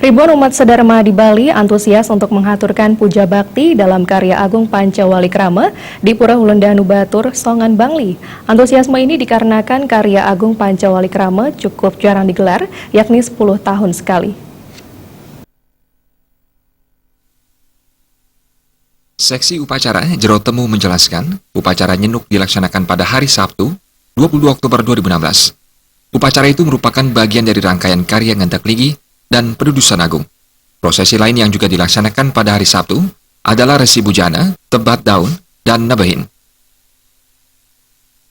Ribuan umat Saddharma di Bali antusias untuk menghaturkan puja bakti dalam karya Agung Pancawalikrama di Pura Hulendanu Batur, Songan Bangli. Antusiasme ini dikarenakan karya Agung Pancawalikrama cukup jarang digelar, yakni 10 tahun sekali. Seksi upacara Jero Temu menjelaskan, upacara nyenuk dilaksanakan pada hari Sabtu, 22 Oktober 2016. Upacara itu merupakan bagian dari rangkaian karya Ngentek Ligi dan Pedudusan Agung. Prosesi lain yang juga dilaksanakan pada hari Sabtu adalah Resi Bujana, Tebat Daun, dan Nebehin.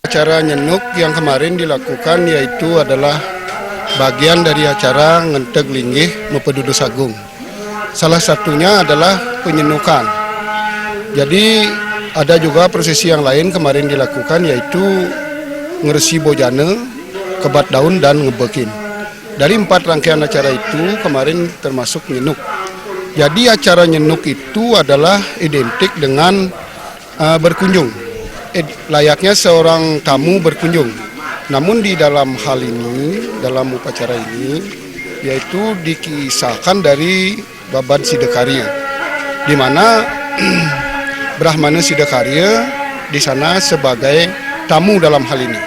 Acara nyenuk yang kemarin dilakukan yaitu adalah bagian dari acara Ngentek Linggih Mepedudus Agung. Salah satunya adalah penyenukan. Jadi ada juga prosesi yang lain kemarin dilakukan yaitu Ngeresi Bojana, Kebat Daun, dan Ngebekin. Dari 4 rangkaian acara itu kemarin termasuk nyenuk. Jadi acara nyenuk itu adalah identik dengan berkunjung. Layaknya seorang tamu berkunjung. Namun di dalam hal ini, dalam upacara ini, yaitu dikisahkan dari Baban Sidakarya, di mana Brahmana Sidakarya di sana sebagai tamu dalam hal ini,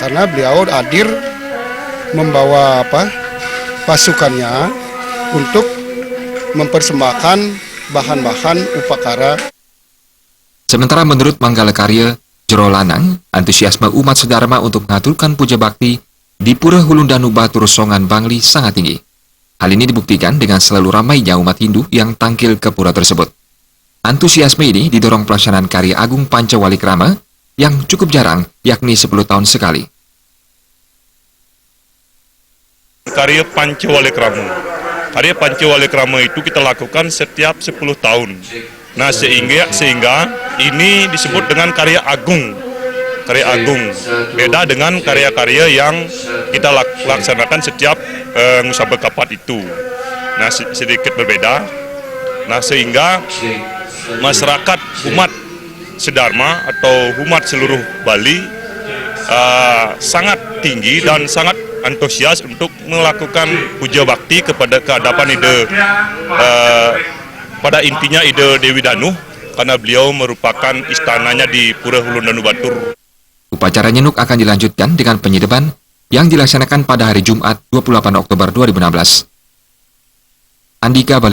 karena beliau hadir membawa pasukannya untuk mempersembahkan bahan-bahan upakara. Sementara menurut Manggalakarya Jero Lanang, antusiasme umat Saddharma untuk mengaturkan puja bakti di Pura Hulendanu Batur, Songan Bangli sangat tinggi. Hal ini dibuktikan dengan selalu ramainya umat Hindu yang tangkil ke pura tersebut. Antusiasme ini didorong pelaksanaan karya Agung Pancawalikrama yang cukup jarang, yakni 10 tahun sekali. Karya Pancawalikrama. Karya Pancawalikrama itu kita lakukan setiap 10 tahun. Nah, sehingga ini disebut dengan karya agung. Karya agung. Beda dengan karya-karya yang kita laksanakan setiap Ngusaba Kapat itu. Nah, sedikit berbeda. Nah, sehingga masyarakat umat Saddharma atau umat seluruh Bali sangat tinggi dan sangat antusias untuk melakukan puja bakti kepada kehadapan ide pada intinya ide Dewi Danuh, karena beliau merupakan istananya di Pura Hulendanu Batur. Upacara nyenuk akan dilanjutkan dengan penyedeban yang dilaksanakan pada hari Jumat 28 Oktober 2016. Andika Bali.